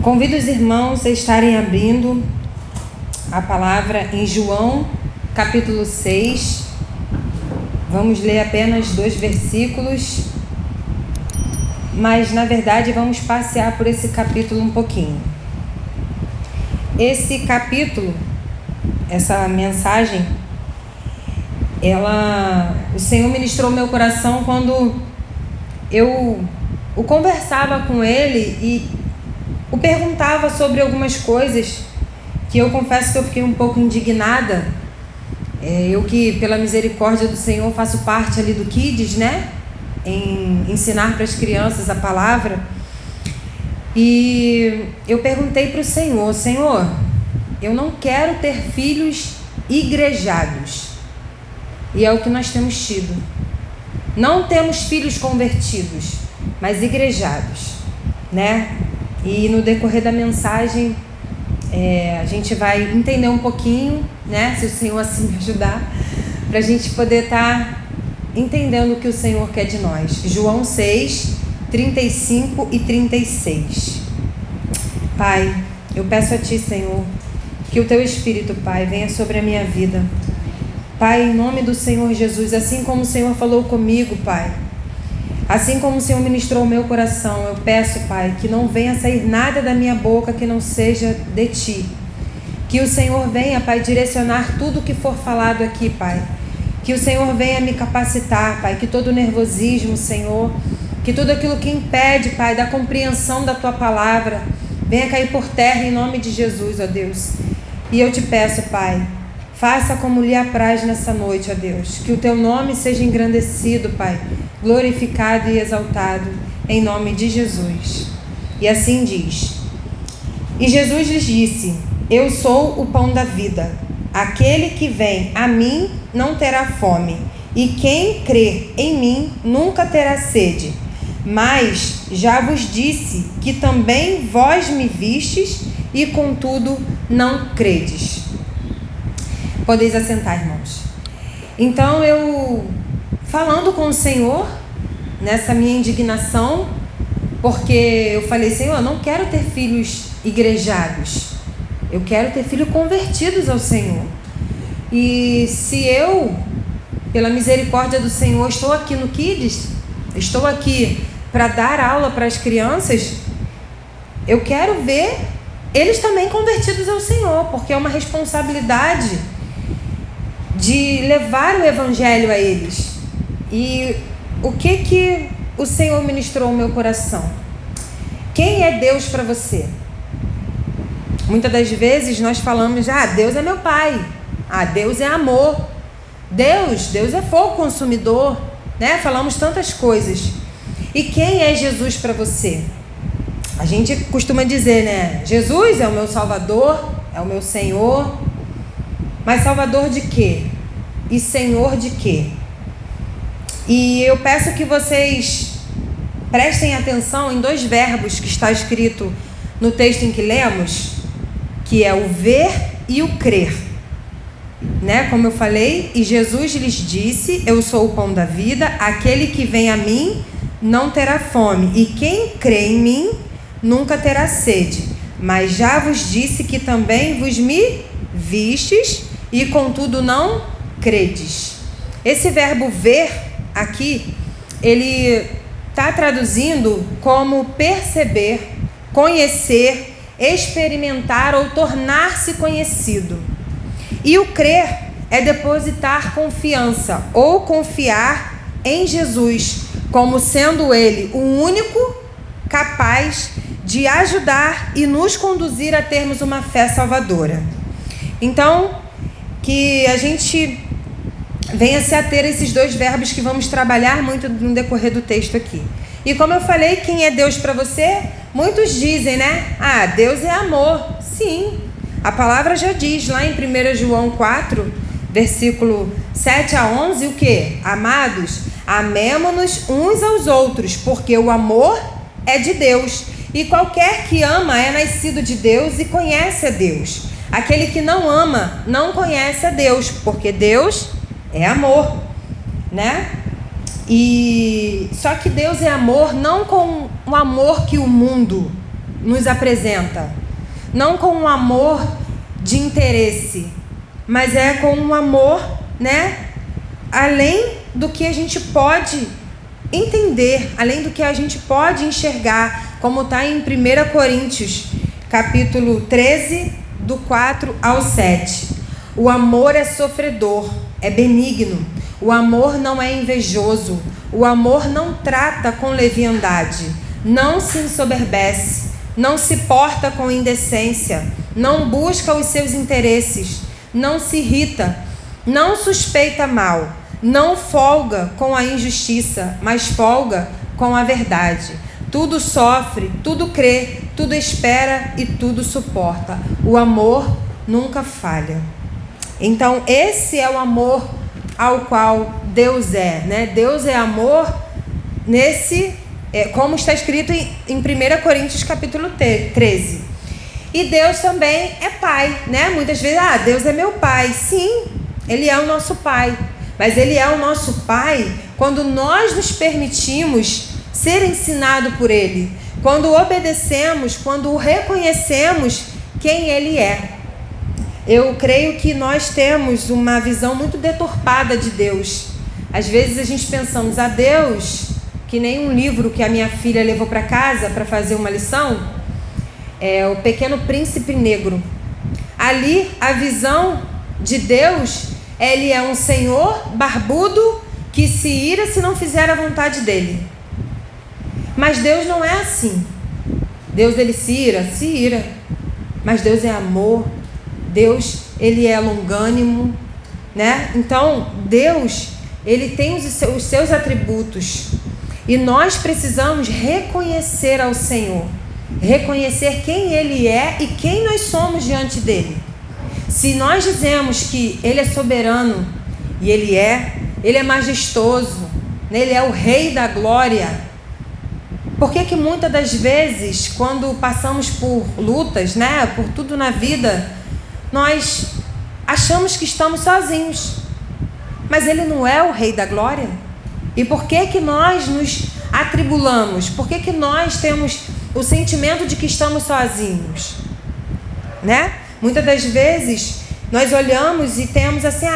Convido os irmãos a estarem abrindo a palavra em João, capítulo 6. Vamos ler apenas 2 versículos, mas na verdade vamos passear por esse capítulo um pouquinho. Esse capítulo, essa mensagem, o Senhor ministrou meu coração quando eu conversava com Ele e o perguntava sobre algumas coisas que eu confesso que eu fiquei um pouco indignada. Eu que, pela misericórdia do Senhor, faço parte ali do Kids, né? Em ensinar para as crianças a palavra. E eu perguntei para o Senhor: Senhor, eu não quero ter filhos igrejados. E é o que nós temos tido. Não temos filhos convertidos, mas igrejados, né? E no decorrer da mensagem, a gente vai entender um pouquinho, né? Se o Senhor assim me ajudar, para a gente poder estar entendendo o que o Senhor quer de nós. João 6, 35 e 36. Pai, eu peço a Ti, Senhor, que o Teu Espírito, Pai, venha sobre a minha vida. Pai, em nome do Senhor Jesus, assim como o Senhor falou comigo, Pai, assim como o Senhor ministrou o meu coração, eu peço, Pai, que não venha sair nada da minha boca que não seja de Ti. Que o Senhor venha, Pai, direcionar tudo o que for falado aqui, Pai. Que o Senhor venha me capacitar, Pai, que todo nervosismo, Senhor, que tudo aquilo que impede, Pai, da compreensão da Tua palavra, venha cair por terra em nome de Jesus, ó Deus. E eu te peço, Pai, faça como lhe apraz nessa noite, ó Deus. Que o Teu nome seja engrandecido, Pai, glorificado e exaltado, em nome de Jesus. E assim diz: E Jesus lhes disse: Eu sou o pão da vida. Aquele que vem a mim não terá fome, e quem crê em mim nunca terá sede. Mas já vos disse que também vós me vistes, e contudo não credes. Podeis assentar, irmãos. Então eu, falando com o Senhor, nessa minha indignação, porque eu falei: Senhor, eu não quero ter filhos igrejados, eu quero ter filhos convertidos ao Senhor. E se eu, pela misericórdia do Senhor, estou aqui no Kids, estou aqui para dar aula para as crianças, eu quero ver eles também convertidos ao Senhor, porque é uma responsabilidade de levar o Evangelho a eles. E o que o Senhor ministrou ao meu coração? Quem é Deus para você? Muitas das vezes nós falamos: Deus é meu Pai, Deus é amor, Deus é fogo consumidor, né? Falamos tantas coisas. E quem é Jesus para você? A gente costuma dizer, né? Jesus é o meu Salvador, é o meu Senhor. Mas Salvador de quê? E Senhor de quê? E eu peço que vocês prestem atenção em 2 verbos que está escrito no texto em que lemos, que é o ver e o crer, né? Como eu falei, e Jesus lhes disse: Eu sou o pão da vida, aquele que vem a mim não terá fome, e quem crê em mim nunca terá sede. Mas já vos disse que também vos me vistes, e contudo não credes. Esse verbo ver aqui, ele está traduzindo como perceber, conhecer, experimentar ou tornar-se conhecido. E o crer é depositar confiança ou confiar em Jesus como sendo Ele o único capaz de ajudar e nos conduzir a termos uma fé salvadora. Então, que a gente venha se ater a esses 2 verbos que vamos trabalhar muito no decorrer do texto aqui. E como eu falei, quem é Deus para você? Muitos dizem, né? Deus é amor. Sim, a palavra já diz lá em 1 João 4, versículo 7 a 11, o quê? Amados, amemo-nos uns aos outros, porque o amor é de Deus. E qualquer que ama é nascido de Deus e conhece a Deus. Aquele que não ama não conhece a Deus, porque Deus é amor, né? E só que Deus é amor não com o amor que o mundo nos apresenta. Não com um amor de interesse, mas é com um amor, né, além do que a gente pode entender, além do que a gente pode enxergar, como está em 1 Coríntios, capítulo 13, do 4 ao 7. O amor é sofredor, é benigno. O amor não é invejoso. O amor não trata com leviandade. Não se ensoberbece. Não se porta com indecência. Não busca os seus interesses. Não se irrita. Não suspeita mal. Não folga com a injustiça, mas folga com a verdade. Tudo sofre, tudo crê, tudo espera e tudo suporta. O amor nunca falha. Então, esse é o amor ao qual Deus é, né? Deus é amor como está escrito em 1 Coríntios capítulo 13. E Deus também é Pai, né? Muitas vezes, Deus é meu Pai. Sim, Ele é o nosso Pai. Mas Ele é o nosso Pai quando nós nos permitimos ser ensinado por Ele. Quando obedecemos, quando o reconhecemos quem Ele é. Eu creio que nós temos uma visão muito deturpada de Deus. Às vezes a gente pensamos a Deus, que nem um livro que a minha filha levou para casa para fazer uma lição, é o Pequeno Príncipe Negro. Ali a visão de Deus, Ele é um senhor barbudo que se ira se não fizer a vontade dele. Mas Deus não é assim. Deus, Ele se ira. Mas Deus é amor. Deus, Ele é longânimo, né? Então, Deus, Ele tem os seus atributos. E nós precisamos reconhecer ao Senhor. Reconhecer quem Ele é e quem nós somos diante dEle. Se nós dizemos que Ele é soberano, e Ele é majestoso, né? Ele é o Rei da glória. Por que muitas das vezes, quando passamos por lutas, né? Por tudo na vida, nós achamos que estamos sozinhos, mas Ele não é o Rei da glória? E por que nós nos atribulamos? Por que nós temos o sentimento de que estamos sozinhos? Né? Muitas das vezes nós olhamos e temos assim,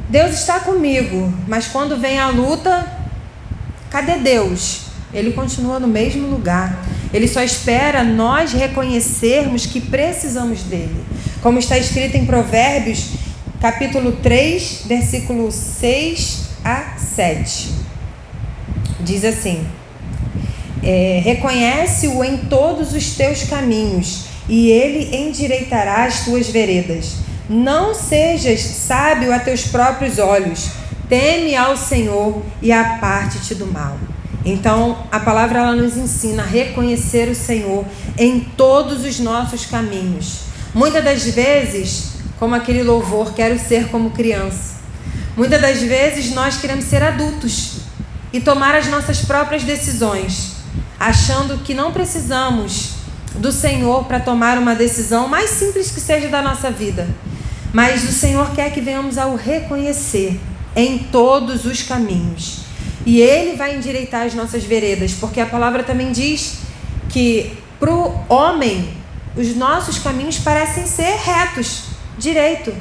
Deus está comigo, mas quando vem a luta, cadê Deus? Ele continua no mesmo lugar. Ele só espera nós reconhecermos que precisamos dele. Como está escrito em Provérbios, capítulo 3, versículo 6 a 7. Diz assim: reconhece-o em todos os teus caminhos, e ele endireitará as tuas veredas. Não sejas sábio a teus próprios olhos. Teme ao Senhor e aparte-te do mal. Então, a palavra ela nos ensina a reconhecer o Senhor em todos os nossos caminhos. Muitas das vezes, como aquele louvor, quero ser como criança. Muitas das vezes nós queremos ser adultos e tomar as nossas próprias decisões, achando que não precisamos do Senhor para tomar uma decisão, mais simples que seja da nossa vida. Mas o Senhor quer que venhamos a o reconhecer em todos os caminhos. E Ele vai endireitar as nossas veredas, porque a palavra também diz que para o homem os nossos caminhos parecem ser retos, direito.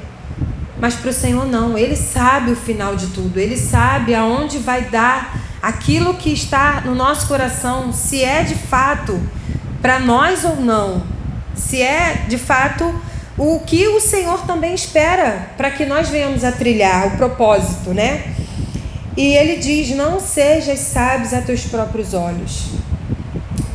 Mas para o Senhor não, Ele sabe o final de tudo, Ele sabe aonde vai dar aquilo que está no nosso coração, se é de fato para nós ou não, se é de fato o que o Senhor também espera para que nós venhamos a trilhar, o propósito, né? E Ele diz, não sejas sábios a teus próprios olhos.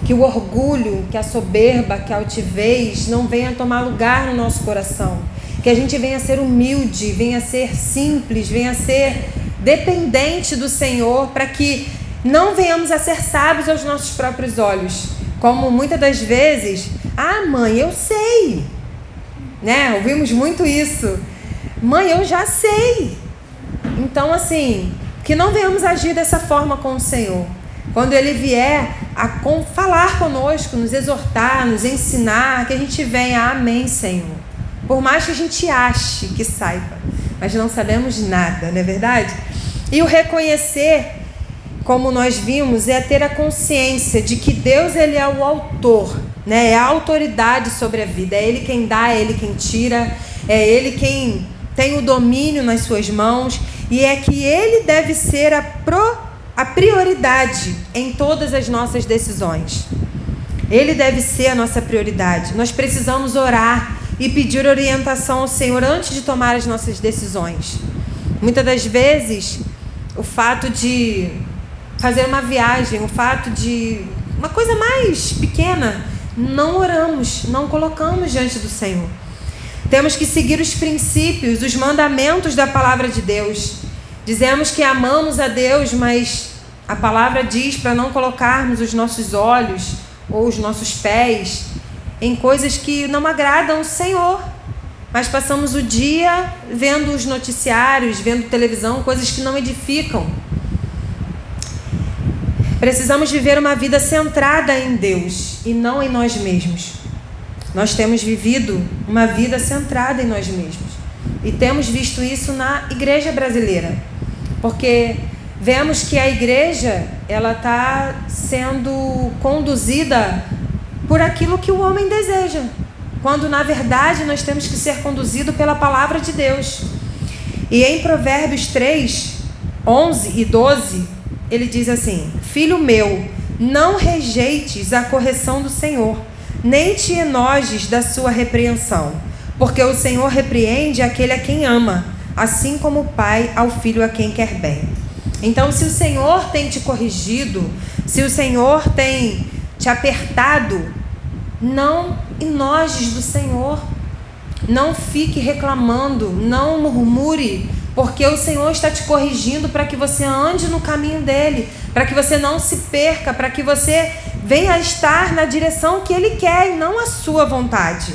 Que o orgulho, que a soberba, que a altivez não venha tomar lugar no nosso coração. Que a gente venha a ser humilde, venha a ser simples, venha a ser dependente do Senhor, para que não venhamos a ser sábios aos nossos próprios olhos. Como muitas das vezes, mãe, eu sei. Né? Ouvimos muito isso. Mãe, eu já sei. Então, assim, que não venhamos agir dessa forma com o Senhor. Quando Ele vier a falar conosco, nos exortar, nos ensinar, que a gente venha, amém, Senhor. Por mais que a gente ache que saiba, mas não sabemos nada, não é verdade? E o reconhecer como nós vimos, é ter a consciência de que Deus, ele é o autor, né? É a autoridade sobre a vida. É Ele quem dá, é Ele quem tira, é Ele quem tem o domínio nas suas mãos, e é que Ele deve ser a prioridade em todas as nossas decisões. Ele deve ser a nossa prioridade. Nós precisamos orar e pedir orientação ao Senhor antes de tomar as nossas decisões. Muitas das vezes, o fato de fazer uma viagem, o fato de uma coisa mais pequena, não oramos, não colocamos diante do Senhor. Temos que seguir os princípios, os mandamentos da palavra de Deus. Dizemos que amamos a Deus, mas a palavra diz para não colocarmos os nossos olhos ou os nossos pés em coisas que não agradam o Senhor. Mas passamos o dia vendo os noticiários, vendo televisão, coisas que não edificam. Precisamos viver uma vida centrada em Deus e não em nós mesmos. Nós temos vivido uma vida centrada em nós mesmos. E temos visto isso na igreja brasileira. Porque vemos que a igreja, ela está sendo conduzida por aquilo que o homem deseja. Quando, na verdade, nós temos que ser conduzidos pela palavra de Deus. E em Provérbios 3, 11 e 12, ele diz assim: Filho meu, não rejeites a correção do Senhor, nem te enojes da sua repreensão, porque o Senhor repreende aquele a quem ama, assim como o pai ao filho a quem quer bem. Então, se o Senhor tem te corrigido, se o Senhor tem te apertado, não enojes do Senhor, não fique reclamando, não murmure, porque o Senhor está te corrigindo para que você ande no caminho dele, para que você não se perca, para que você venha a estar na direção que ele quer e não a sua vontade.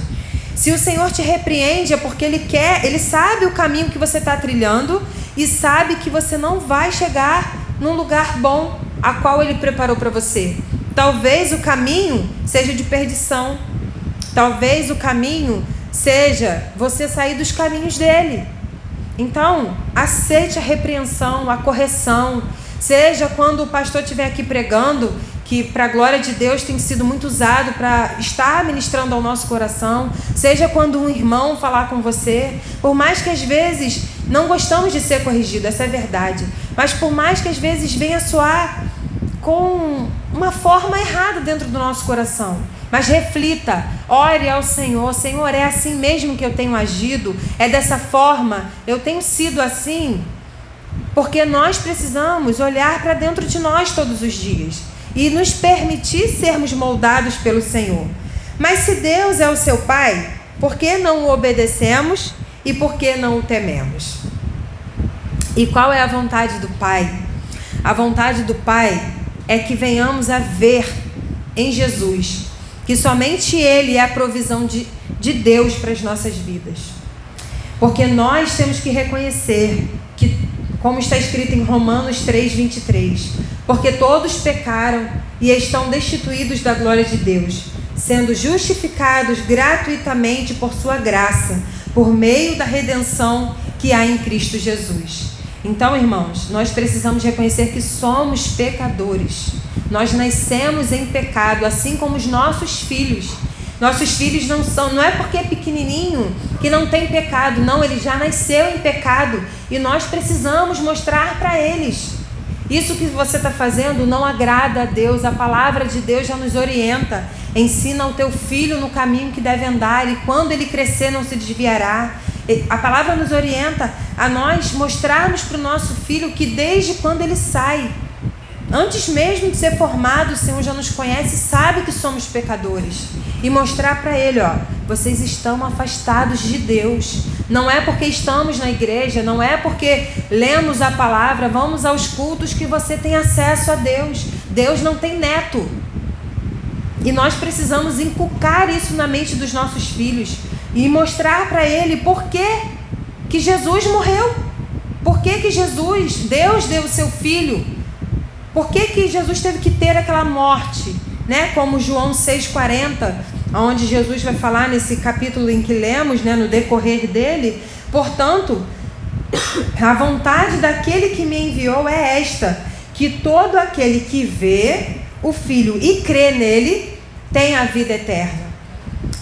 Se o Senhor te repreende é porque ele quer, ele sabe o caminho que você está trilhando e sabe que você não vai chegar num lugar bom a qual ele preparou para você. Talvez o caminho seja de perdição, talvez o caminho seja você sair dos caminhos dele. Então, aceite a repreensão, a correção, seja quando o pastor estiver aqui pregando, que para a glória de Deus tem sido muito usado para estar ministrando ao nosso coração, seja quando um irmão falar com você, por mais que às vezes não gostamos de ser corrigido, essa é a verdade, mas por mais que às vezes venha soar com uma forma errada dentro do nosso coração, mas reflita, ore ao Senhor. Senhor, é assim mesmo que eu tenho agido? É dessa forma? Eu tenho sido assim? Porque nós precisamos olhar para dentro de nós todos os dias e nos permitir sermos moldados pelo Senhor. Mas se Deus é o seu Pai, por que não o obedecemos e por que não o tememos? E qual é a vontade do Pai? A vontade do Pai é que venhamos a ver em Jesus que somente Ele é a provisão de Deus para as nossas vidas. Porque nós temos que reconhecer que, como está escrito em Romanos 3, 23, porque todos pecaram e estão destituídos da glória de Deus, sendo justificados gratuitamente por sua graça, por meio da redenção que há em Cristo Jesus. Então, irmãos, nós precisamos reconhecer que somos pecadores. Nós nascemos em pecado, assim como os nossos filhos. Nossos filhos não é porque é pequenininho que não tem pecado, não, ele já nasceu em pecado e nós precisamos mostrar para eles. Isso que você está fazendo não agrada a Deus, a palavra de Deus já nos orienta. Ensina o teu filho no caminho que deve andar e quando ele crescer não se desviará. A palavra nos orienta a nós mostrarmos para o nosso filho que desde quando ele sai, antes mesmo de ser formado, o Senhor já nos conhece e sabe que somos pecadores. E mostrar para ele, vocês estão afastados de Deus. Não é porque estamos na igreja, não é porque lemos a palavra, vamos aos cultos que você tem acesso a Deus. Deus não tem neto. E nós precisamos inculcar isso na mente dos nossos filhos e mostrar para ele por que Jesus morreu. Por que Deus deu o seu filho? Por que Jesus teve que ter aquela morte, né? Como João 6,40, onde Jesus vai falar nesse capítulo em que lemos, né? No decorrer dele. Portanto, a vontade daquele que me enviou é esta, que todo aquele que vê o Filho e crê nele tem a vida eterna.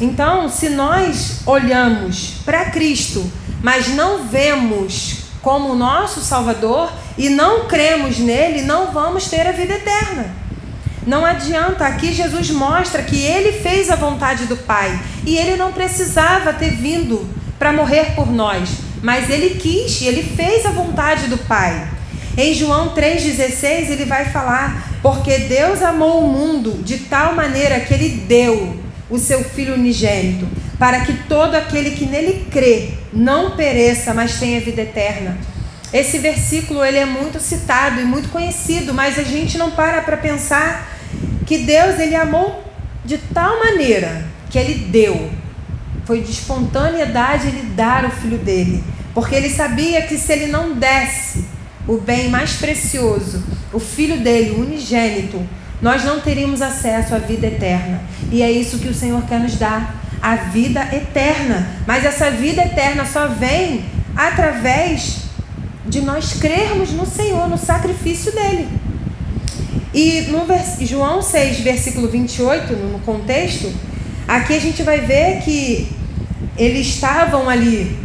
Então, se nós olhamos para Cristo, mas não vemos como nosso Salvador e não cremos nele, não vamos ter a vida eterna. Não adianta, aqui Jesus mostra que ele fez a vontade do Pai e ele não precisava ter vindo para morrer por nós, mas ele quis e ele fez a vontade do Pai. Em João 3,16 ele vai falar: porque Deus amou o mundo de tal maneira que ele deu o seu Filho unigênito, para que todo aquele que nele crê não pereça, mas tenha vida eterna. Esse versículo ele é muito citado e muito conhecido, mas a gente não para pensar que Deus ele amou de tal maneira que ele deu. Foi de espontaneidade ele dar o Filho dele, porque ele sabia que se ele não desse o bem mais precioso, o Filho dele, o unigênito, nós não teríamos acesso à vida eterna. E é isso que o Senhor quer nos dar, a vida eterna. Mas essa vida eterna só vem através de nós crermos no Senhor, no sacrifício dele. E no João 6, versículo 28, no contexto, aqui a gente vai ver que eles estavam ali,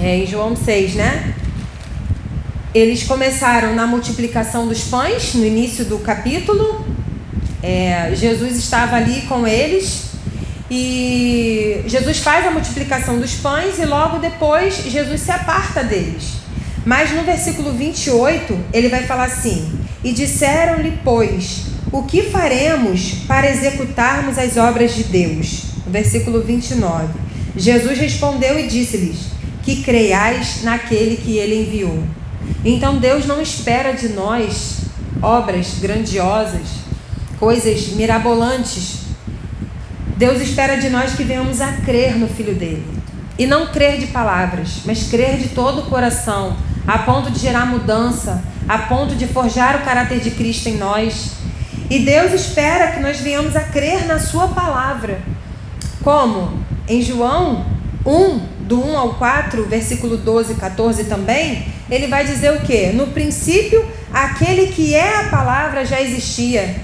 em João 6, né? Eles começaram na multiplicação dos pães, no início do capítulo. Jesus estava ali com eles e Jesus faz a multiplicação dos pães e logo depois Jesus se aparta deles. Mas no versículo 28 ele vai falar assim: e disseram-lhe, pois, o que faremos para executarmos as obras de Deus? No versículo 29, Jesus respondeu e disse-lhes: que creiais naquele que ele enviou. Então Deus não espera de nós obras grandiosas, coisas mirabolantes. Deus espera de nós que venhamos a crer no Filho dele. E não crer de palavras, mas crer de todo o coração, a ponto de gerar mudança, a ponto de forjar o caráter de Cristo em nós. E Deus espera que nós venhamos a crer na sua palavra. Como? Em João 1, do 1 ao 4, versículo 12 e 14 também, ele vai dizer o quê? No princípio, aquele que é a palavra já existia.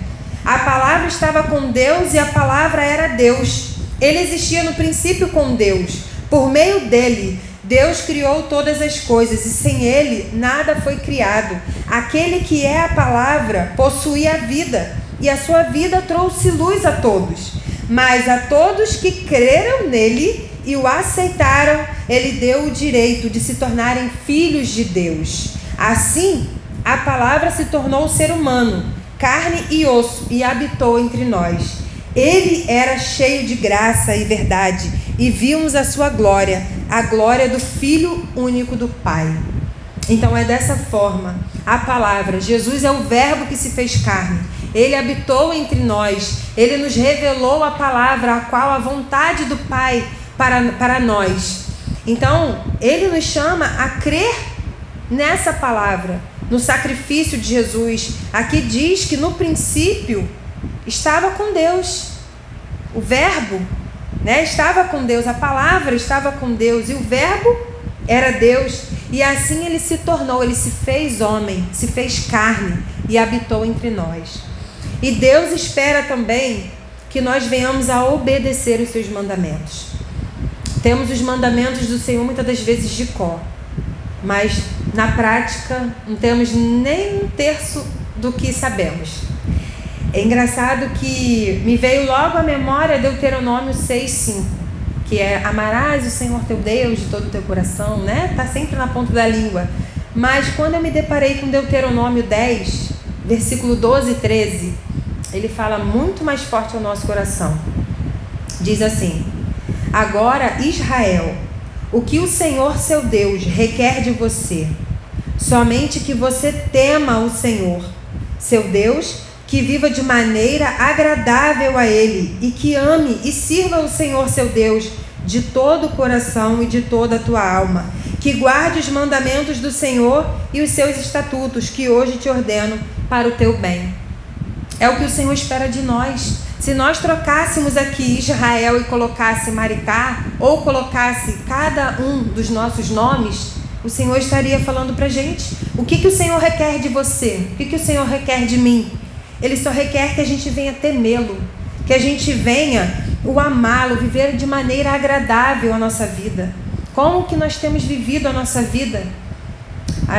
A palavra estava com Deus e a palavra era Deus. Ele existia no princípio com Deus. Por meio dele, Deus criou todas as coisas e sem ele nada foi criado. Aquele que é a palavra possuía a vida e a sua vida trouxe luz a todos. Mas a todos que creram nele e o aceitaram, ele deu o direito de se tornarem filhos de Deus. Assim, a palavra se tornou ser humano, carne e osso, e habitou entre nós. Ele era cheio de graça e verdade, e vimos a sua glória, a glória do Filho único do Pai. Então é dessa forma, a palavra, Jesus é o verbo que se fez carne. Ele habitou entre nós, ele nos revelou a palavra, a qual a vontade do Pai para nós. Então, ele nos chama a crer nessa palavra, no sacrifício de Jesus. Aqui diz que no princípio estava com Deus. O verbo, estava com Deus, a palavra estava com Deus e o verbo era Deus. E assim ele se tornou, ele se fez homem, se fez carne e habitou entre nós. E Deus espera também que nós venhamos a obedecer os seus mandamentos. Temos os mandamentos do Senhor muitas das vezes de cor, mas na prática não temos nem um terço do que sabemos. É engraçado que me veio logo à memória Deuteronômio 6:5, que é: amarás o Senhor teu Deus de todo o teu coração, Está sempre na ponta da língua. Mas quando eu me deparei com Deuteronômio 10, versículo 12 e 13, ele fala muito mais forte ao nosso coração. Diz assim: agora, Israel, o que o Senhor seu Deus requer de você? Somente que você tema o Senhor, seu Deus, que viva de maneira agradável a Ele e que ame e sirva o Senhor seu Deus de todo o coração e de toda a tua alma, que guarde os mandamentos do Senhor e os seus estatutos, que hoje te ordeno para o teu bem. É o que o Senhor espera de nós. Se nós trocássemos aqui Israel e colocasse Maricá, ou colocasse cada um dos nossos nomes, o Senhor estaria falando para a gente. O que o Senhor requer de você? O que o Senhor requer de mim? Ele só requer que a gente venha temê-lo, que a gente venha o amá-lo, viver de maneira agradável a nossa vida. Como que nós temos vivido a nossa vida?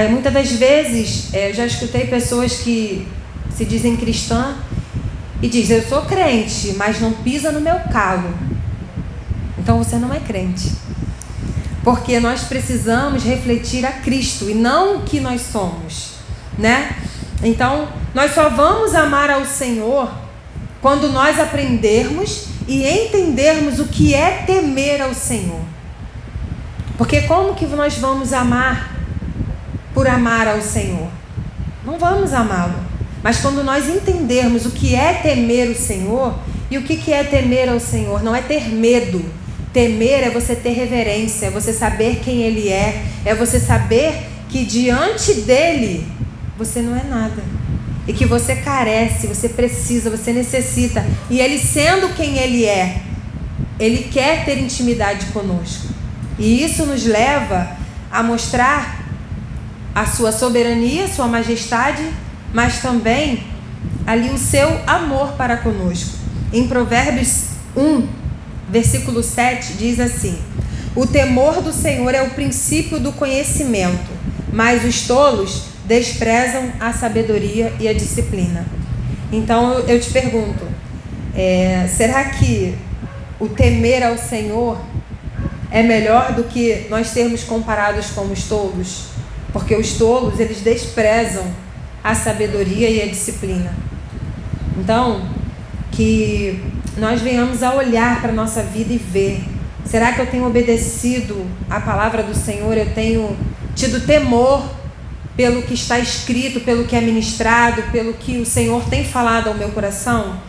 Muitas das vezes, eu já escutei pessoas que se dizem cristã e dizem: eu sou crente, mas não pisa no meu calo. Então você não é crente. Porque nós precisamos refletir a Cristo e não o que nós somos, né? Então, nós só vamos amar ao Senhor quando nós aprendermos e entendermos o que é temer ao Senhor. Porque como que nós vamos amar por amar ao Senhor? Não vamos amá-lo. Mas quando nós entendermos o que é temer o Senhor, e o que é temer ao Senhor? Não é ter medo. Temer é você ter reverência, é você saber quem Ele é você saber que diante dEle você não é nada. E que você carece, você precisa, você necessita. E Ele sendo quem Ele é, Ele quer ter intimidade conosco. E isso nos leva a mostrar a sua soberania, a sua majestade, mas também ali o seu amor para conosco. Em Provérbios 1, versículo 7, diz assim: o temor do Senhor é o princípio do conhecimento, mas os tolos desprezam a sabedoria e a disciplina. Então eu te pergunto, será que o temer ao Senhor é melhor do que nós sermos comparados com os tolos? Porque os tolos, eles desprezam a sabedoria e a disciplina. Então, que nós venhamos a olhar para a nossa vida e ver: será que eu tenho obedecido a palavra do Senhor? Eu tenho tido temor pelo que está escrito, pelo que é ministrado, pelo que o Senhor tem falado ao meu coração?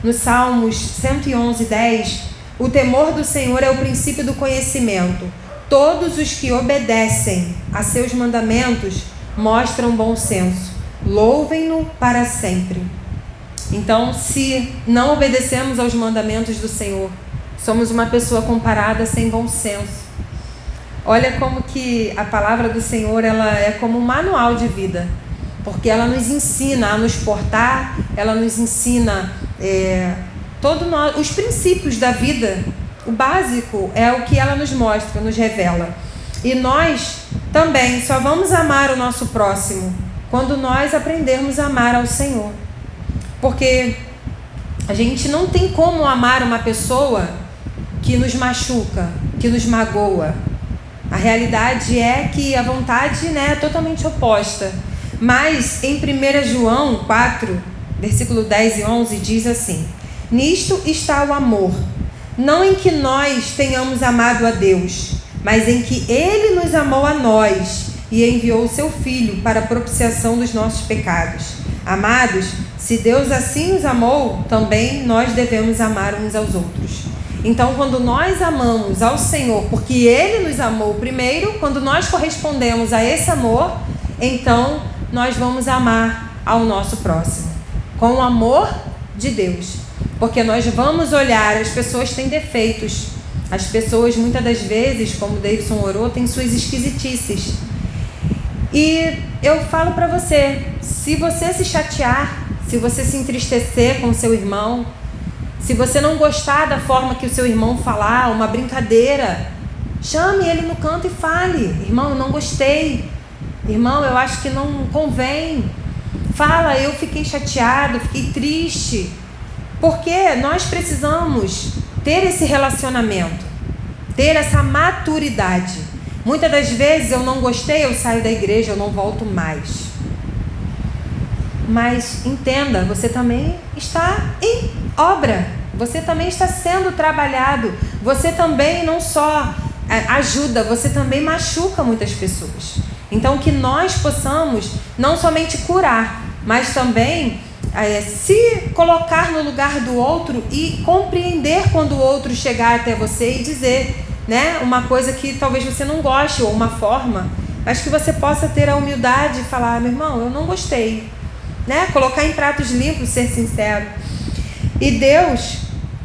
No Salmos 111, 10, o temor do Senhor é o princípio do conhecimento. Todos os que obedecem a seus mandamentos mostram bom senso. Louvem-no para sempre. Então, se não obedecemos aos mandamentos do Senhor, somos uma pessoa comparada sem bom senso. Olha como que a palavra do Senhor, ela é como um manual de vida, porque ela nos ensina a nos portar, ela nos ensina os princípios da vida. O básico é o que ela nos mostra, nos revela. E nós também só vamos amar o nosso próximo quando nós aprendermos a amar ao Senhor. Porque a gente não tem como amar uma pessoa que nos machuca, que nos magoa. A realidade é que a vontade, é totalmente oposta. Mas em 1 João 4, versículo 10 e 11, diz assim: nisto está o amor, não em que nós tenhamos amado a Deus, mas em que Ele nos amou a nós e enviou o seu Filho para a propiciação dos nossos pecados. Amados, se Deus assim os amou, também nós devemos amar uns aos outros. Então, quando nós amamos ao Senhor, porque Ele nos amou primeiro, quando nós correspondemos a esse amor, então nós vamos amar ao nosso próximo, com o amor de Deus. Porque nós vamos olhar, as pessoas têm defeitos. As pessoas, muitas das vezes, como o Davidson orou, têm suas esquisitices. E eu falo para você, se você se chatear, se você se entristecer com o seu irmão, se você não gostar da forma que o seu irmão falar, uma brincadeira, chame ele no canto e fale: irmão, eu não gostei. Irmão, eu acho que não convém. Fala: eu fiquei chateado, fiquei triste. Porque nós precisamos ter esse relacionamento, ter essa maturidade. Muitas das vezes eu não gostei, eu saio da igreja, eu não volto mais. Mas entenda, você também está em obra, você também está sendo trabalhado, você também não só ajuda, você também machuca muitas pessoas. Então que nós possamos não somente curar, mas também se colocar no lugar do outro e compreender quando o outro chegar até você e dizer, uma coisa que talvez você não goste, ou uma forma, mas que você possa ter a humildade de falar: meu irmão, eu não gostei. Colocar em pratos limpos, ser sincero. E Deus,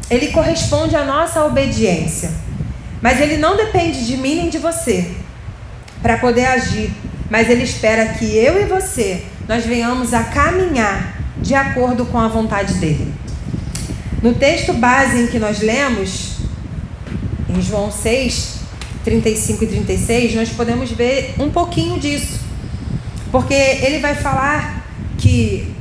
Ele corresponde à nossa obediência, mas Ele não depende de mim nem de você. para poder agir, mas Ele espera que eu e você, nós venhamos a caminhar de acordo com a vontade dEle. No texto base em que nós lemos, em João 6, 35 e 36, nós podemos ver um pouquinho disso, porque ele vai falar que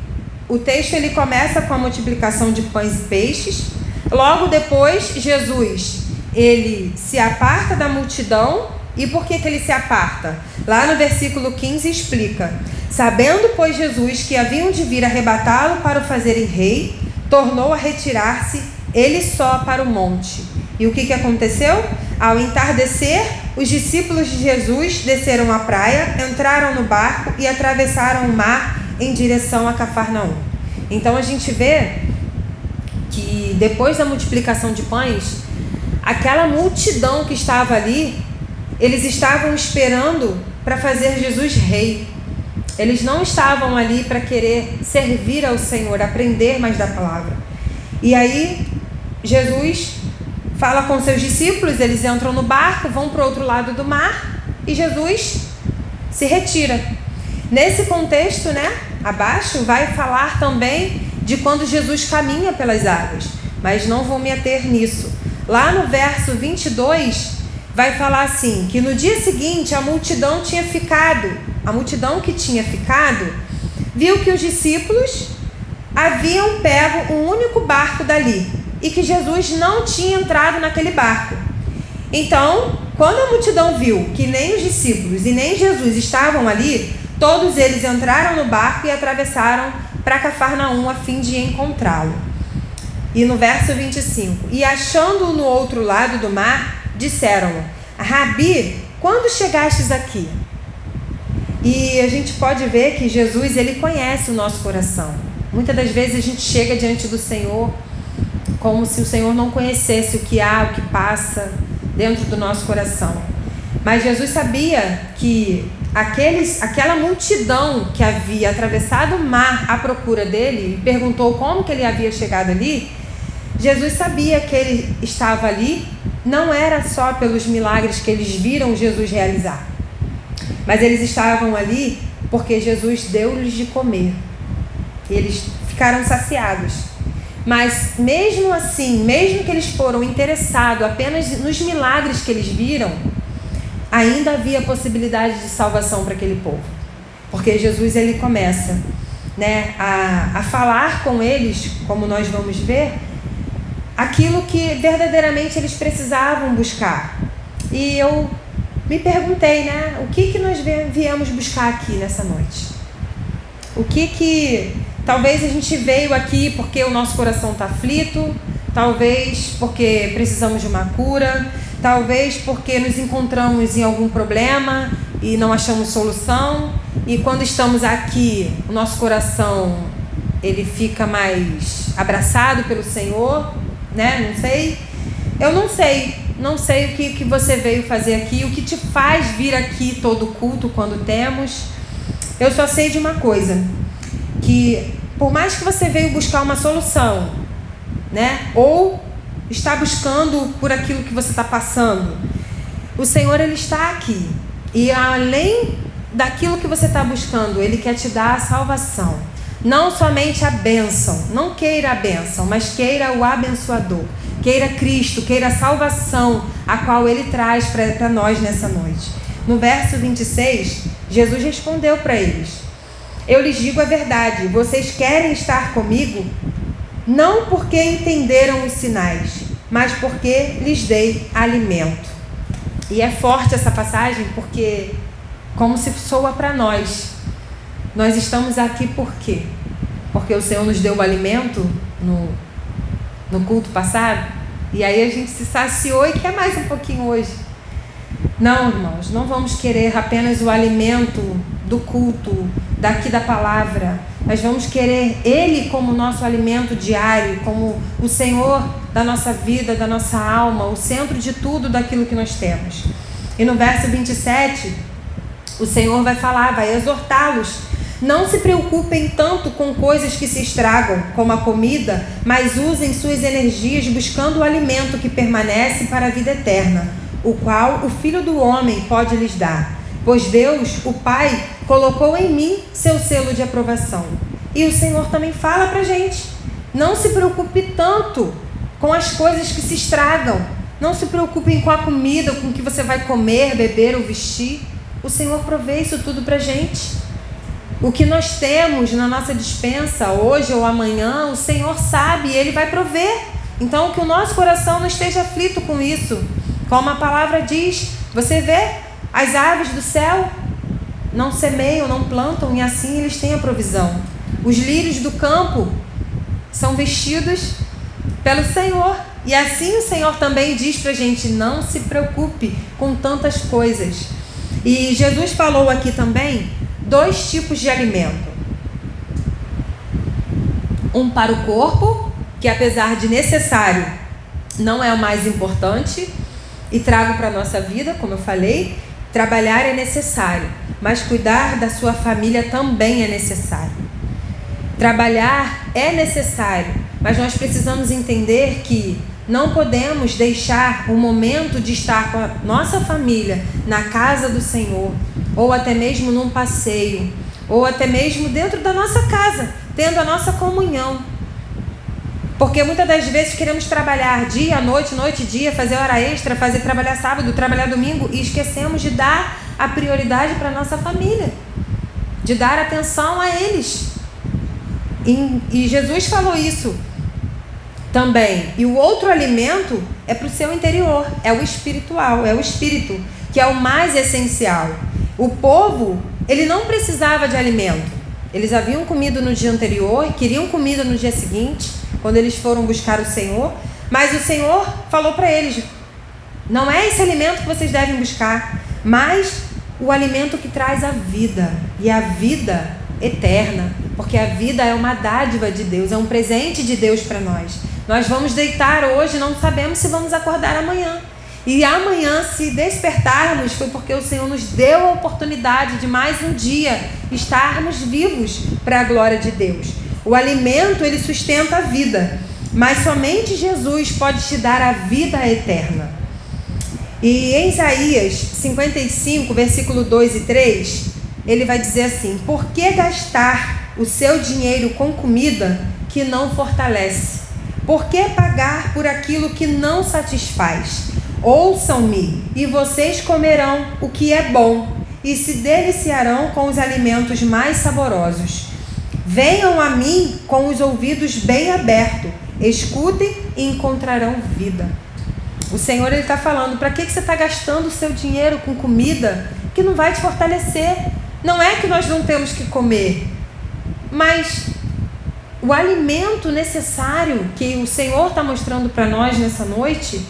o texto ele começa com a multiplicação de pães e peixes. Logo depois, Jesus, ele se aparta da multidão. E por que ele se aparta? Lá no versículo 15 explica: sabendo, pois, Jesus que haviam de vir arrebatá-lo para o fazerem rei, tornou a retirar-se ele só para o monte. E o que aconteceu? Ao entardecer, os discípulos de Jesus desceram à praia, entraram no barco e atravessaram o mar em direção a Cafarnaum. Então a gente vê que depois da multiplicação de pães, aquela multidão que estava ali, eles estavam esperando para fazer Jesus rei. Eles não estavam ali para querer servir ao Senhor, aprender mais da palavra. E aí Jesus fala com seus discípulos, eles entram no barco, vão para o outro lado do mar e Jesus se retira. Nesse contexto, abaixo vai falar também de quando Jesus caminha pelas águas, mas não vou me ater nisso. Lá no verso 22 vai falar assim, que no dia seguinte a multidão que tinha ficado, viu que os discípulos haviam pego um único barco dali e que Jesus não tinha entrado naquele barco. Então, quando a multidão viu que nem os discípulos e nem Jesus estavam ali, todos eles entraram no barco e atravessaram para Cafarnaum a fim de encontrá-lo. E no verso 25, e achando-o no outro lado do mar, disseram-lhe: Rabi, quando chegastes aqui? E a gente pode ver que Jesus, ele conhece o nosso coração. Muitas das vezes a gente chega diante do Senhor como se o Senhor não conhecesse o que há, o que passa dentro do nosso coração. Mas Jesus sabia que aquela multidão que havia atravessado o mar à procura dele e perguntou como que ele havia chegado ali, Jesus sabia que ele estava ali, não era só pelos milagres que eles viram Jesus realizar, mas eles estavam ali porque Jesus deu-lhes de comer. Eles ficaram saciados. Mas mesmo assim, mesmo que eles foram interessados apenas nos milagres que eles viram, ainda havia possibilidade de salvação para aquele povo. Porque Jesus, ele começa a falar com eles, como nós vamos ver, aquilo que verdadeiramente eles precisavam buscar. E eu me perguntei, o que nós viemos buscar aqui nessa noite? O que talvez a gente veio aqui porque o nosso coração está aflito, talvez porque precisamos de uma cura, talvez porque nos encontramos em algum problema e não achamos solução, e quando estamos aqui, o nosso coração ele fica mais abraçado pelo Senhor, não sei. Eu não sei o que você veio fazer aqui, o que te faz vir aqui todo culto quando temos. Eu só sei de uma coisa, que por mais que você veio buscar uma solução, ou está buscando por aquilo que você está passando, o Senhor, ele está aqui, e além daquilo que você está buscando, ele quer te dar a salvação, não somente a bênção. Não queira a bênção, mas queira o abençoador, queira Cristo, queira a salvação a qual ele traz para nós nessa noite. No verso 26, Jesus respondeu para eles: eu lhes digo a verdade, vocês querem estar comigo, não porque entenderam os sinais, mas porque lhes dei alimento. E é forte essa passagem porque, como se soa para nós, nós estamos aqui por quê? Porque o Senhor nos deu o alimento no culto passado, e aí a gente se saciou e quer mais um pouquinho hoje. Não, irmãos, não vamos querer apenas o alimento do culto, daqui da palavra. Nós vamos querer Ele como nosso alimento diário, como o Senhor da nossa vida, da nossa alma, o centro de tudo daquilo que nós temos. E no verso 27, o Senhor vai falar, vai exortá-los: não se preocupem tanto com coisas que se estragam, como a comida, mas usem suas energias buscando o alimento que permanece para a vida eterna, o qual o Filho do Homem pode lhes dar. pois Deus, o Pai, colocou em mim seu selo de aprovação. E o Senhor também fala para a gente, não se preocupe tanto com as coisas que se estragam, não se preocupem com a comida, com o que você vai comer, beber ou vestir. O Senhor provê isso tudo para a gente. O que nós temos na nossa despensa hoje ou amanhã, o Senhor sabe e Ele vai prover. Então, que o nosso coração não esteja aflito com isso. Como a palavra diz, você vê as aves do céu, não semeiam, não plantam e assim eles têm a provisão. Os lírios do campo são vestidos pelo Senhor. E assim o Senhor também diz para a gente, não se preocupe com tantas coisas. E Jesus falou aqui também 2 tipos de alimento. Um para o corpo, que apesar de necessário, não é o mais importante, e trago para a nossa vida, como eu falei, trabalhar é necessário, mas cuidar da sua família também é necessário. Trabalhar é necessário, mas nós precisamos entender que não podemos deixar o momento de estar com a nossa família na casa do Senhor, ou até mesmo num passeio, ou até mesmo dentro da nossa casa, tendo a nossa comunhão. Porque muitas das vezes queremos trabalhar dia, noite, noite, dia, fazer hora extra, trabalhar sábado, trabalhar domingo e esquecemos de dar a prioridade para a nossa família, de dar atenção a eles. E Jesus falou isso também. E o outro alimento é para o seu interior, é o espiritual, é o espírito, que é o mais essencial. O povo, ele não precisava de alimento. Eles haviam comido no dia anterior, queriam comida no dia seguinte, quando eles foram buscar o Senhor. Mas o Senhor falou para eles, não é esse alimento que vocês devem buscar, mas o alimento que traz a vida, e a vida eterna, porque a vida é uma dádiva de Deus, é um presente de Deus para nós. Nós vamos deitar hoje, não sabemos se vamos acordar amanhã. E amanhã, se despertarmos, foi porque o Senhor nos deu a oportunidade de mais um dia estarmos vivos para a glória de Deus. O alimento, ele sustenta a vida, mas somente Jesus pode te dar a vida eterna. E em Isaías 55, versículo 2 e 3, ele vai dizer assim: por que gastar o seu dinheiro com comida que não fortalece? Por que pagar por aquilo que não satisfaz? Ouçam-me, e vocês comerão o que é bom, e se deliciarão com os alimentos mais saborosos. Venham a mim com os ouvidos bem abertos, escutem e encontrarão vida. O Senhor está falando, para que você está gastando o seu dinheiro com comida que não vai te fortalecer? Não é que nós não temos que comer, mas o alimento necessário que o Senhor está mostrando para nós nessa noite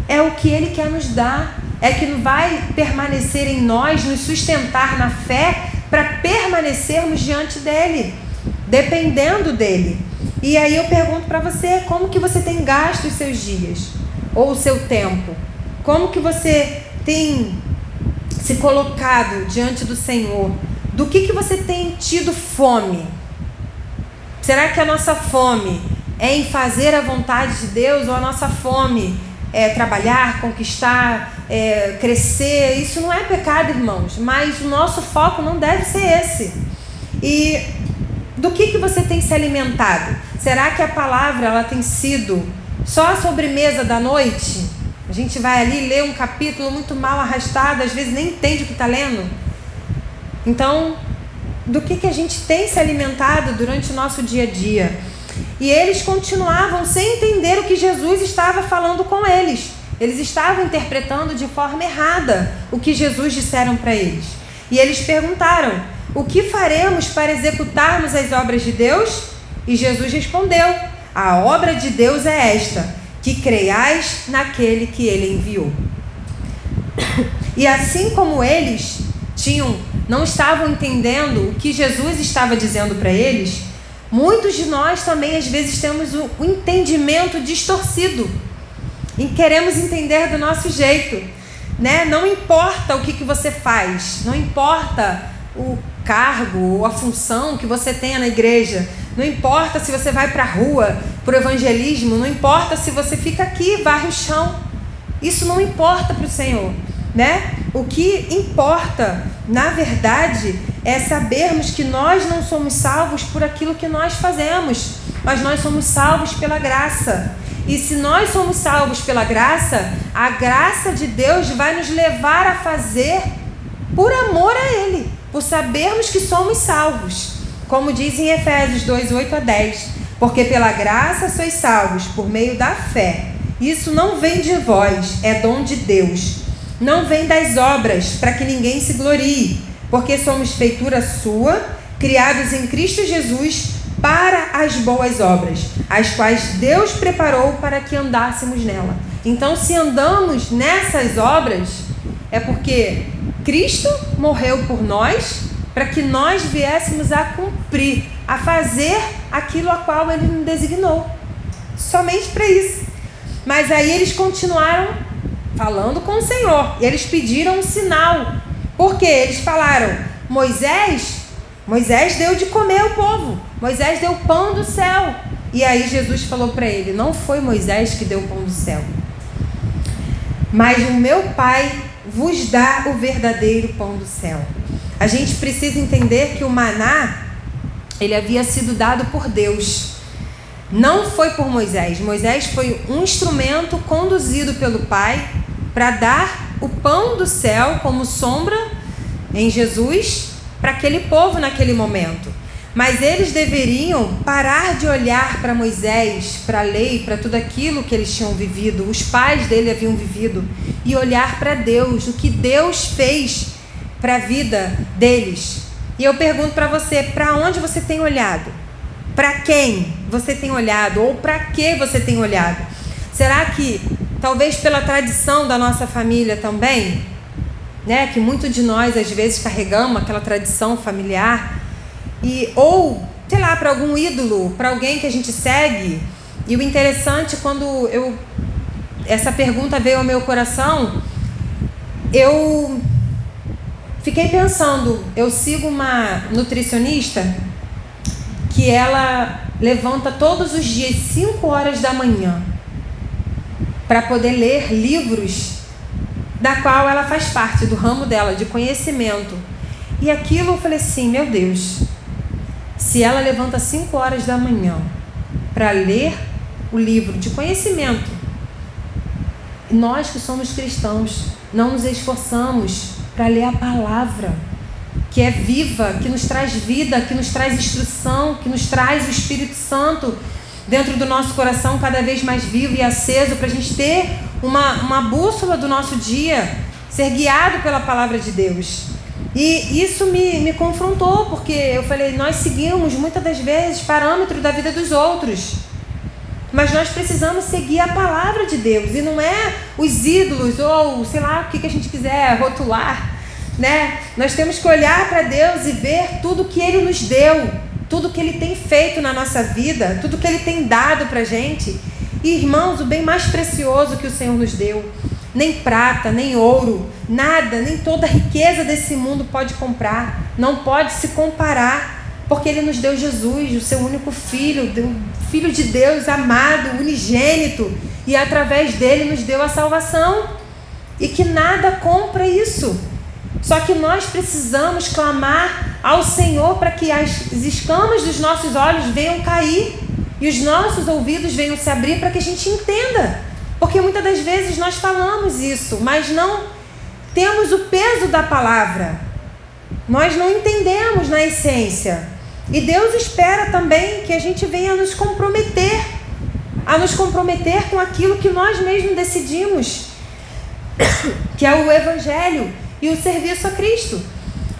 é o que Ele quer nos dar, é que vai permanecer em nós, nos sustentar na fé para permanecermos diante dEle, dependendo dEle. E aí eu pergunto para você, como que você tem gasto os seus dias ou o seu tempo? Como que você tem se colocado diante do Senhor? Do que você tem tido fome? Será que a nossa fome é em fazer a vontade de Deus, ou a nossa fome é trabalhar, conquistar, crescer? Isso não é pecado, irmãos, mas o nosso foco não deve ser esse. E do que você tem se alimentado? Será que a palavra ela tem sido só a sobremesa da noite? A gente vai ali ler um capítulo muito mal arrastado, às vezes nem entende o que está lendo. Então, do que a gente tem se alimentado durante o nosso dia a dia? E eles continuavam sem entender o que Jesus estava falando com eles. Eles estavam interpretando de forma errada o que Jesus disseram para eles. E eles perguntaram: o que faremos para executarmos as obras de Deus? E Jesus respondeu: a obra de Deus é esta, que creiais naquele que Ele enviou. E assim como eles não estavam entendendo o que Jesus estava dizendo para eles, muitos de nós também às vezes temos um entendimento distorcido e queremos entender do nosso jeito, né? Não importa o que você faz, não importa o cargo ou a função que você tenha na igreja, não importa se você vai para a rua para o evangelismo, não importa se você fica aqui e varre o chão, isso não importa para o Senhor. né? O que importa, na verdade, é sabermos que nós não somos salvos por aquilo que nós fazemos, mas nós somos salvos pela graça. E se nós somos salvos pela graça, a graça de Deus vai nos levar a fazer por amor a Ele, por sabermos que somos salvos. Como diz em Efésios 2, 8 a 10, porque pela graça sois salvos por meio da fé. Isso não vem de vós, é dom de Deus. Não vem das obras, para que ninguém se glorie, porque somos feitura sua, criados em Cristo Jesus para as boas obras, as quais Deus preparou para que andássemos nela. Então, se andamos nessas obras, é porque Cristo morreu por nós, para que nós viéssemos a cumprir, a fazer aquilo a qual Ele nos designou. Somente para isso. Mas aí eles continuaram falando com o Senhor. E eles pediram um sinal. Porque eles falaram, Moisés deu de comer ao povo. Moisés deu pão do céu. E aí Jesus falou para ele, não foi Moisés que deu o pão do céu, mas o meu Pai vos dá o verdadeiro pão do céu. A gente precisa entender que o maná, ele havia sido dado por Deus. Não foi por Moisés. Moisés foi um instrumento conduzido pelo Pai para dar o pão do céu como sombra em Jesus para aquele povo naquele momento. Mas eles deveriam parar de olhar para Moisés, para a lei, para tudo aquilo que eles tinham vivido, os pais dele haviam vivido, e olhar para Deus, o que Deus fez para a vida deles. E eu pergunto para você, para onde você tem olhado? Para quem você tem olhado? Ou para que você tem olhado? Será que, talvez pela tradição da nossa família também, né, que muitos de nós às vezes carregamos aquela tradição familiar, ou, sei lá, para algum ídolo, para alguém que a gente segue. E o interessante, quando essa pergunta veio ao meu coração, eu fiquei pensando, eu sigo uma nutricionista que ela levanta todos os dias 5 horas da manhã para poder ler livros da qual ela faz parte, do ramo dela, de conhecimento. E aquilo eu falei assim, meu Deus, se ela levanta 5 horas da manhã para ler o livro de conhecimento, nós que somos cristãos não nos esforçamos para ler a palavra, que é viva, que nos traz vida, que nos traz instrução, que nos traz o Espírito Santo dentro do nosso coração cada vez mais vivo e aceso, para a gente ter uma bússola do nosso dia, ser guiado pela palavra de Deus. E isso me confrontou, porque eu falei, nós seguimos muitas das vezes parâmetro da vida dos outros, mas nós precisamos seguir a palavra de Deus, e não é os ídolos, ou sei lá, o que a gente quiser rotular, né? Nós temos que olhar para Deus e ver tudo que Ele nos deu, tudo que Ele tem feito na nossa vida, tudo que Ele tem dado para a gente. E, irmãos, o bem mais precioso que o Senhor nos deu, nem prata, nem ouro, nada, nem toda a riqueza desse mundo pode comprar, não pode se comparar, porque Ele nos deu Jesus, o seu único Filho, o Filho de Deus amado, unigênito, e através dele nos deu a salvação, e que nada compra isso. Só que nós precisamos clamar ao Senhor para que as escamas dos nossos olhos venham cair e os nossos ouvidos venham se abrir para que a gente entenda. Porque muitas das vezes nós falamos isso, mas não temos o peso da palavra. Nós não entendemos na essência. E Deus espera também que a gente venha a nos comprometer com aquilo que nós mesmos decidimos, que é o Evangelho e o serviço a Cristo.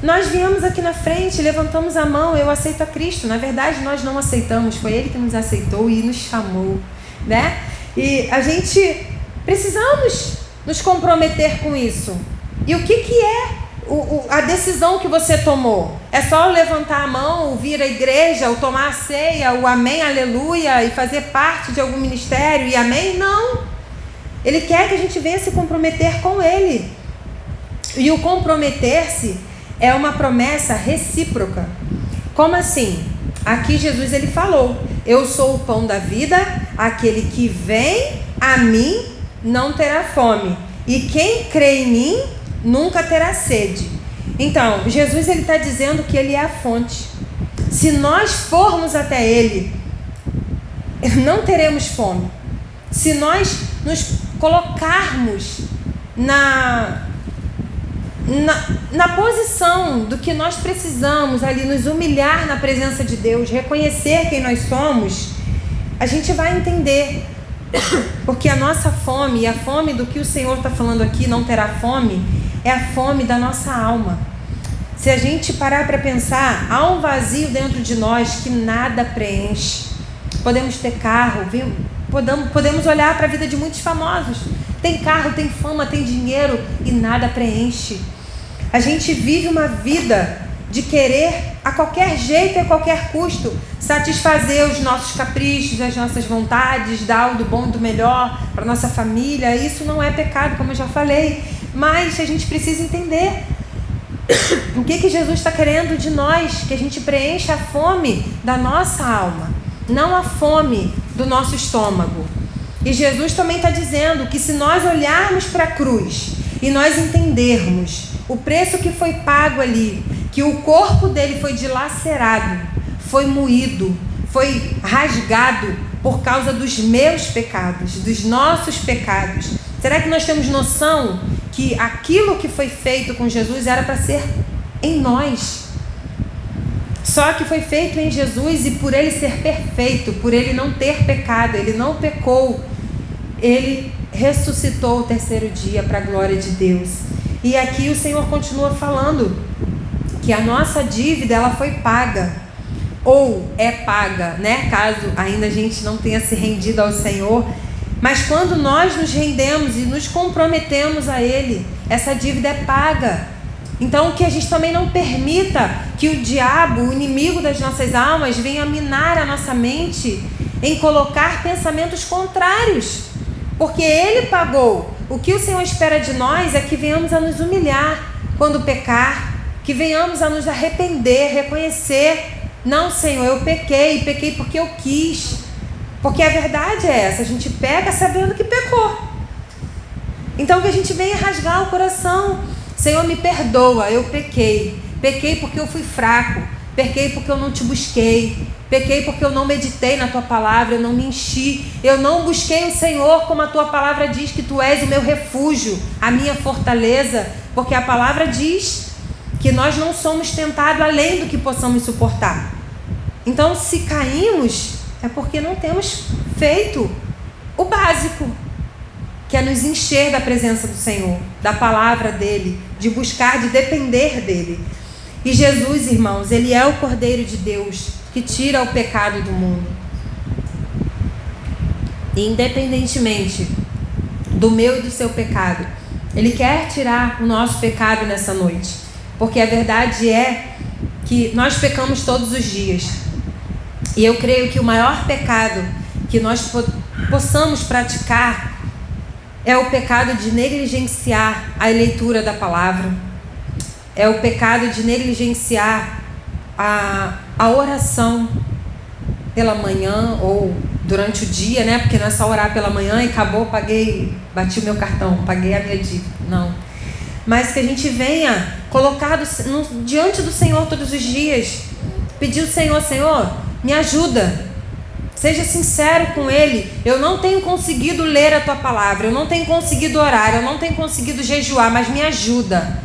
Nós viemos aqui na frente, levantamos a mão, eu aceito a Cristo. Na verdade, nós não aceitamos, foi Ele que nos aceitou e nos chamou, né? E a gente precisamos nos comprometer com isso. E o que é a decisão que você tomou? É só levantar a mão, vir à igreja, ou tomar a ceia, o amém, aleluia, e fazer parte de algum ministério e amém? Não. Ele quer que a gente venha se comprometer com Ele. E o comprometer-se é uma promessa recíproca. Como assim? Aqui Jesus ele falou, eu sou o pão da vida, aquele que vem a mim não terá fome, e quem crê em mim nunca terá sede. Então, Jesus ele está dizendo que ele é a fonte. Se nós formos até ele, não teremos fome. Se nós nos colocarmos na posição do que nós precisamos ali, nos humilhar na presença de Deus, reconhecer quem nós somos, a gente vai entender. Porque a nossa fome, e a fome do que o Senhor está falando aqui, não terá fome, é a fome da nossa alma. Se a gente parar para pensar, há um vazio dentro de nós que nada preenche. Podemos ter carro, podemos olhar para a vida de muitos famosos. Tem carro, tem fama, tem dinheiro e nada preenche. A gente vive uma vida de querer a qualquer jeito e a qualquer custo satisfazer os nossos caprichos, as nossas vontades, dar o do bom e do melhor para nossa família. Isso não é pecado, como eu já falei, mas a gente precisa entender o que Jesus está querendo de nós, que a gente preencha a fome da nossa alma, não a fome do nosso estômago. E Jesus também está dizendo que se nós olharmos para a cruz e nós entendermos o preço que foi pago ali, que o corpo dele foi dilacerado, foi moído, foi rasgado por causa dos meus pecados, dos nossos pecados. Será que nós temos noção que aquilo que foi feito com Jesus era para ser em nós? Só que foi feito em Jesus, e por ele ser perfeito, por ele não ter pecado, ele não pecou, ele ressuscitou o terceiro dia para a glória de Deus. E aqui o Senhor continua falando que a nossa dívida ela foi paga, ou é paga, né? Caso ainda a gente não tenha se rendido ao Senhor. Mas quando nós nos rendemos e nos comprometemos a Ele, essa dívida é paga. Então que a gente também não permita que o diabo, o inimigo das nossas almas, venha minar a nossa mente em colocar pensamentos contrários. Porque Ele pagou. O que o Senhor espera de nós é que venhamos a nos humilhar quando pecar, que venhamos a nos arrepender, reconhecer: não, Senhor, eu pequei porque eu quis. Porque a verdade é essa, a gente peca sabendo que pecou. Então que a gente venha rasgar o coração: Senhor, me perdoa, eu pequei porque eu fui fraco, pequei porque eu não te busquei, pequei porque eu não meditei na tua palavra, eu não me enchi, eu não busquei o Senhor como a tua palavra diz, que tu és o meu refúgio, a minha fortaleza, porque a palavra diz que nós não somos tentados além do que possamos suportar. Então se caímos, é porque não temos feito o básico, que é nos encher da presença do Senhor, da palavra dEle, de buscar, de depender dEle. E Jesus, irmãos, Ele é o Cordeiro de Deus que tira o pecado do mundo. E independentemente do meu e do seu pecado, Ele quer tirar o nosso pecado nessa noite. Porque a verdade é que nós pecamos todos os dias. E eu creio que o maior pecado que nós possamos praticar é o pecado de negligenciar a leitura da palavra. É o pecado de negligenciar a oração pela manhã ou durante o dia, né? Porque não é só orar pela manhã e acabou, bati o meu cartão, paguei a minha dívida. Não. Mas que a gente venha colocado diante do Senhor todos os dias. Pedir ao Senhor: Senhor, me ajuda. Seja sincero com Ele. Eu não tenho conseguido ler a Tua palavra, eu não tenho conseguido orar, eu não tenho conseguido jejuar, mas me ajuda.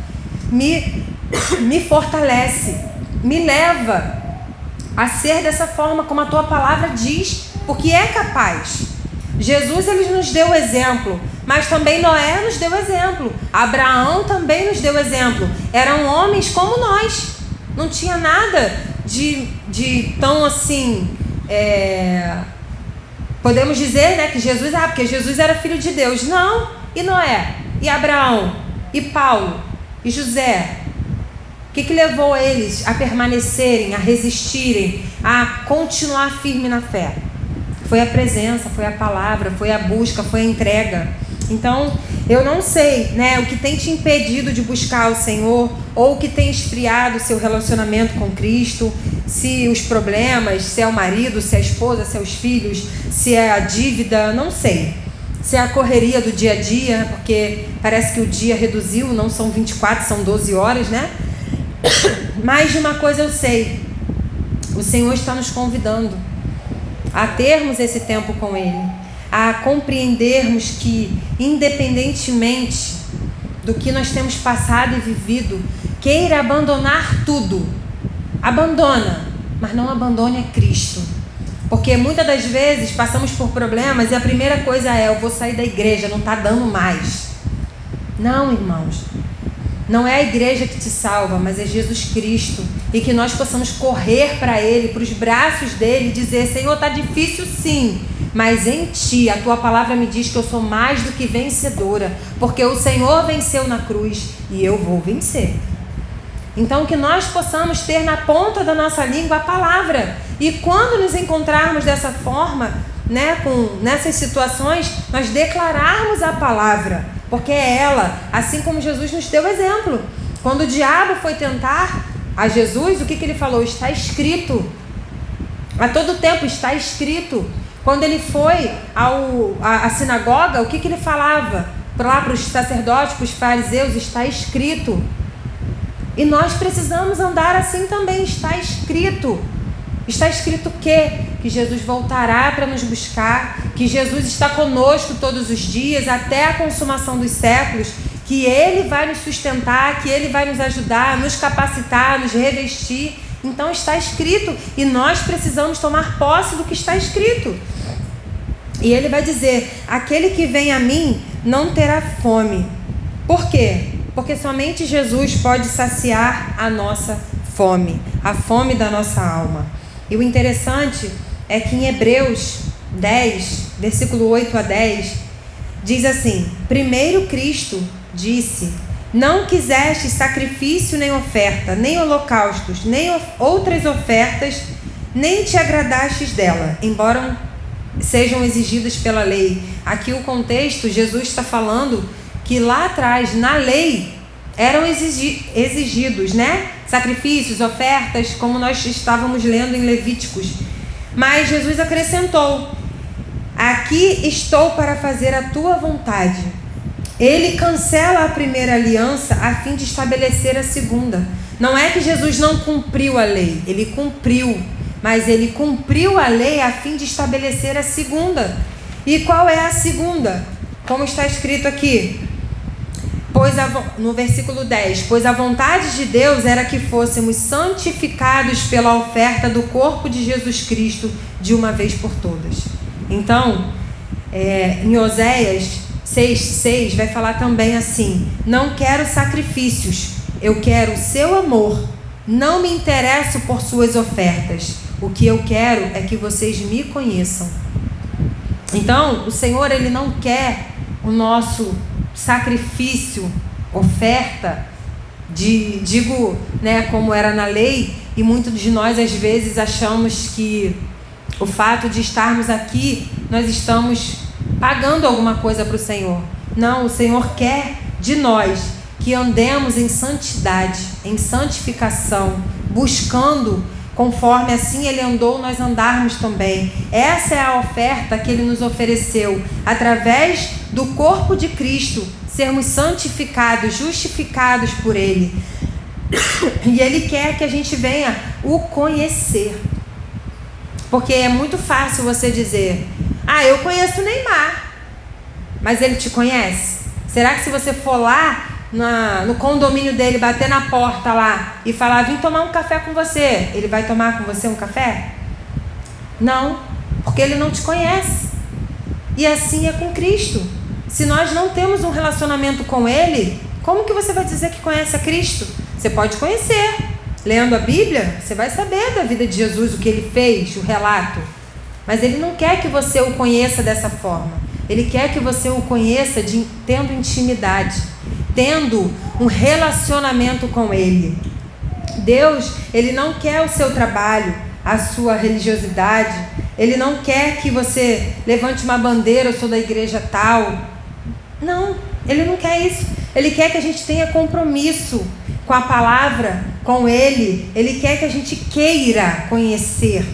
Me fortalece. Me leva a ser dessa forma como a Tua palavra diz, porque é capaz. Jesus, Ele nos deu o exemplo, mas também Noé nos deu exemplo. Abraão também nos deu exemplo. Eram homens como nós. Não tinha nada de tão assim... podemos dizer, né, que Jesus... porque Jesus era filho de Deus. Não. E Noé? E Abraão? E Paulo? E José? O que levou eles a permanecerem, a resistirem, a continuar firme na fé? Foi a presença, foi a palavra, foi a busca, foi a entrega. Então, eu não sei, né, o que tem te impedido de buscar o Senhor, ou o que tem esfriado o seu relacionamento com Cristo, se os problemas, se é o marido, se é a esposa, se é os filhos, se é a dívida, não sei. se é a correria do dia a dia, porque parece que o dia reduziu, não são 24, são 12 horas, né? Mas de uma coisa eu sei, o Senhor está nos convidando a termos esse tempo com Ele, a compreendermos que, independentemente do que nós temos passado e vivido, queira abandonar tudo, abandona, mas não abandone a Cristo. Porque muitas das vezes passamos por problemas e a primeira coisa é: eu vou sair da igreja, não está dando mais. Não, irmãos, não é a igreja que te salva, mas é Jesus Cristo. E que nós possamos correr para Ele, para os braços dele, e dizer: Senhor, está difícil sim, mas em Ti, a Tua palavra me diz que eu sou mais do que vencedora, porque o Senhor venceu na cruz e eu vou vencer. Então que nós possamos ter na ponta da nossa língua a palavra. E quando nos encontrarmos dessa forma, né, nessas situações, nós declararmos a palavra. Porque é ela, assim como Jesus nos deu exemplo. Quando o diabo foi tentar a Jesus, o que ele falou? Está escrito. A todo tempo está escrito. Quando ele foi à sinagoga, o que ele falava? Lá para os sacerdotes, para os fariseus, está escrito. E nós precisamos andar assim também, está escrito. Está escrito o quê? Que Jesus voltará para nos buscar, que Jesus está conosco todos os dias, até a consumação dos séculos, que Ele vai nos sustentar, que Ele vai nos ajudar, nos capacitar, nos revestir. Então está escrito e nós precisamos tomar posse do que está escrito. E Ele vai dizer: aquele que vem a mim não terá fome. Por quê? Porque somente Jesus pode saciar a nossa fome, a fome da nossa alma. E o interessante é que em Hebreus 10, versículo 8 a 10, diz assim: primeiro Cristo disse: não quiseste sacrifício nem oferta, nem holocaustos, nem outras ofertas, nem te agradastes dela, embora sejam exigidas pela lei. Aqui o contexto, Jesus está falando que lá atrás, na lei, eram exigidos, né? Sacrifícios, ofertas, como nós estávamos lendo em Levíticos. Mas Jesus acrescentou: aqui estou para fazer a tua vontade. Ele cancela a primeira aliança a fim de estabelecer a segunda. Não é que Jesus não cumpriu a lei, ele cumpriu, mas ele cumpriu a lei a fim de estabelecer a segunda. E qual é a segunda? Como está escrito aqui, no versículo 10, pois a vontade de Deus era que fôssemos santificados pela oferta do corpo de Jesus Cristo de uma vez por todas. Então, em Oséias 6:6 vai falar também assim: não quero sacrifícios, eu quero o seu amor, não me interesso por suas ofertas, o que eu quero é que vocês me conheçam. Então, o Senhor, Ele não quer o nosso sacrifício, oferta, né, como era na lei, e muitos de nós às vezes achamos que o fato de estarmos aqui, nós estamos pagando alguma coisa para o Senhor. Não, o Senhor quer de nós que andemos em santidade, em santificação, buscando, conforme assim Ele andou, nós andarmos também. Essa é a oferta que Ele nos ofereceu, através do corpo de Cristo, sermos santificados, justificados por Ele. E Ele quer que a gente venha o conhecer. Porque é muito fácil você dizer: eu conheço o Neymar, mas ele te conhece? Será que se você for lá no condomínio dele, bater na porta lá e falar: vim tomar um café com você, ele vai tomar com você um café? Não, porque ele não te conhece. E assim é com Cristo. Se nós não temos um relacionamento com Ele, como que você vai dizer que conhece a Cristo? Você pode conhecer. Lendo a Bíblia, você vai saber da vida de Jesus, o que Ele fez, o relato. Mas Ele não quer que você o conheça dessa forma. Ele quer que você o conheça tendo intimidade, tendo um relacionamento com Ele. Deus, Ele não quer o seu trabalho, a sua religiosidade. Ele não quer que você levante uma bandeira: eu sou da igreja tal. Não, Ele não quer isso. Ele quer que a gente tenha compromisso com a palavra, com Ele. Ele quer que a gente queira conhecer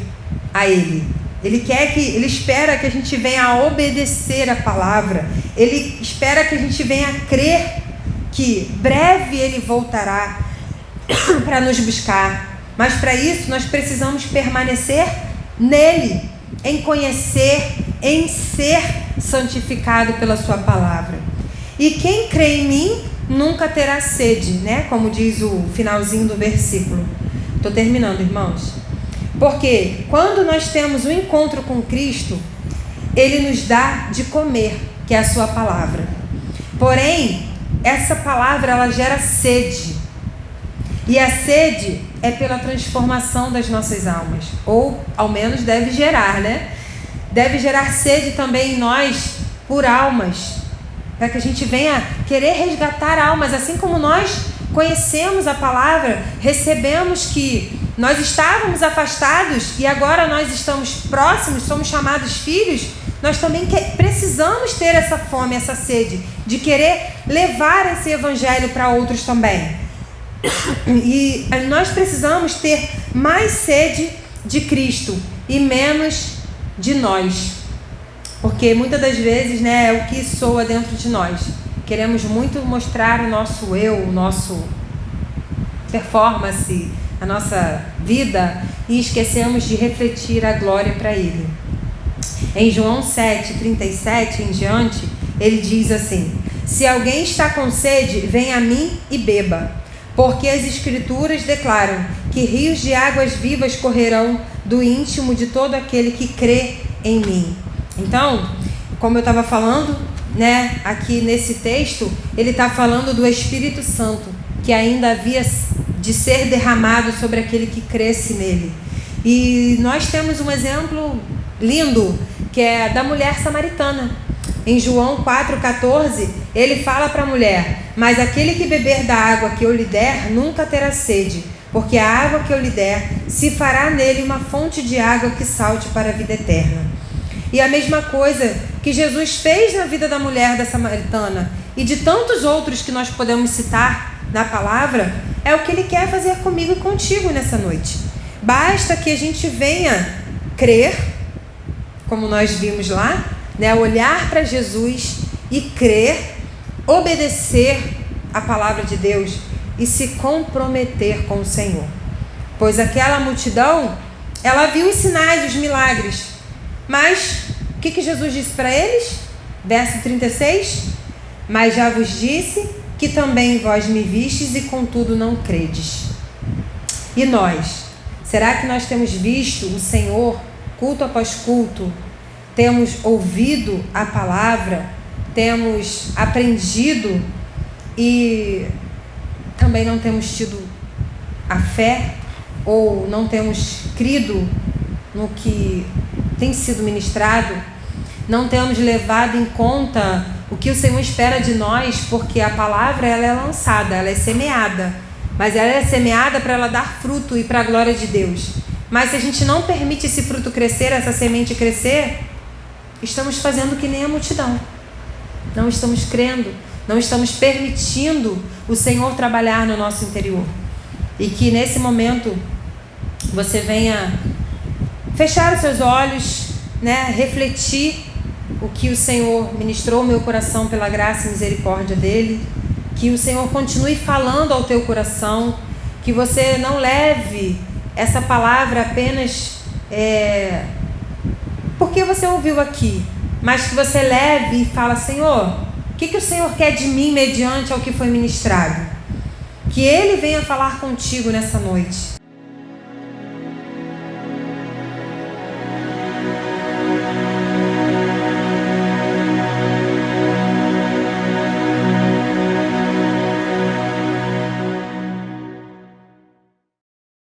a Ele. Ele espera que a gente venha a obedecer a palavra. Ele espera que a gente venha a crer que breve Ele voltará para nos buscar. Mas para isso nós precisamos permanecer nele, em conhecer, em ser santificado pela sua palavra. E quem crê em mim nunca terá sede, né? Como diz o finalzinho do versículo. Estou terminando, irmãos. Porque quando nós temos um encontro com Cristo, Ele nos dá de comer, que é a sua palavra. Porém, essa palavra ela gera sede. E a sede é pela transformação das nossas almas. Ou, ao menos, deve gerar, né? Deve gerar sede também em nós por almas. Para que a gente venha querer resgatar almas. Assim como nós conhecemos a palavra, recebemos que nós estávamos afastados e agora nós estamos próximos, somos chamados filhos. Nós também precisamos ter essa fome, essa sede de querer levar esse evangelho para outros também. E nós precisamos ter mais sede de Cristo e menos de nós, porque muitas das vezes, né, é o que soa dentro de nós. Queremos muito mostrar o nosso eu, o nosso performance, a nossa vida, e esquecemos de refletir a glória para Ele. Em João 7:37 em diante, ele diz assim: se alguém está com sede, venha a mim e beba. Porque as Escrituras declaram que rios de águas vivas correrão do íntimo de todo aquele que crê em mim. Então, como eu estava falando, né, aqui nesse texto, ele está falando do Espírito Santo, que ainda havia de ser derramado sobre aquele que cresce nele. E nós temos um exemplo lindo, que é da mulher samaritana. Em João 4,14, ele fala para a mulher: mas aquele que beber da água que eu lhe der, nunca terá sede, porque a água que eu lhe der, se fará nele uma fonte de água que salte para a vida eterna. E a mesma coisa que Jesus fez na vida da mulher da samaritana e de tantos outros que nós podemos citar na palavra, é o que Ele quer fazer comigo e contigo nessa noite. Basta que a gente venha crer, como nós vimos lá, né, olhar para Jesus e crer, obedecer a palavra de Deus e se comprometer com o Senhor. Pois aquela multidão, ela viu os sinais, os milagres, mas o que Jesus disse para eles? Verso 36: mas já vos disse que também vós me vistes e contudo não credes. E nós? Será que nós temos visto o Senhor culto após culto? Temos ouvido a palavra, temos aprendido e também não temos tido a fé ou não temos crido no que tem sido ministrado? Não temos levado em conta o que o Senhor espera de nós, porque a palavra ela é lançada, ela é semeada, mas ela é semeada para ela dar fruto e para a glória de Deus. Mas se a gente não permite esse fruto crescer, essa semente crescer, estamos fazendo que nem a multidão. Não estamos crendo, não estamos permitindo o Senhor trabalhar no nosso interior. E que nesse momento você venha fechar os seus olhos, né, refletir o que o Senhor ministrou ao meu coração pela graça e misericórdia dEle. Que o Senhor continue falando ao teu coração, que você não leve essa palavra apenas porque você ouviu aqui, mas que você leve e fala: Senhor, o que o Senhor quer de mim mediante ao que foi ministrado? Que Ele venha falar contigo nessa noite.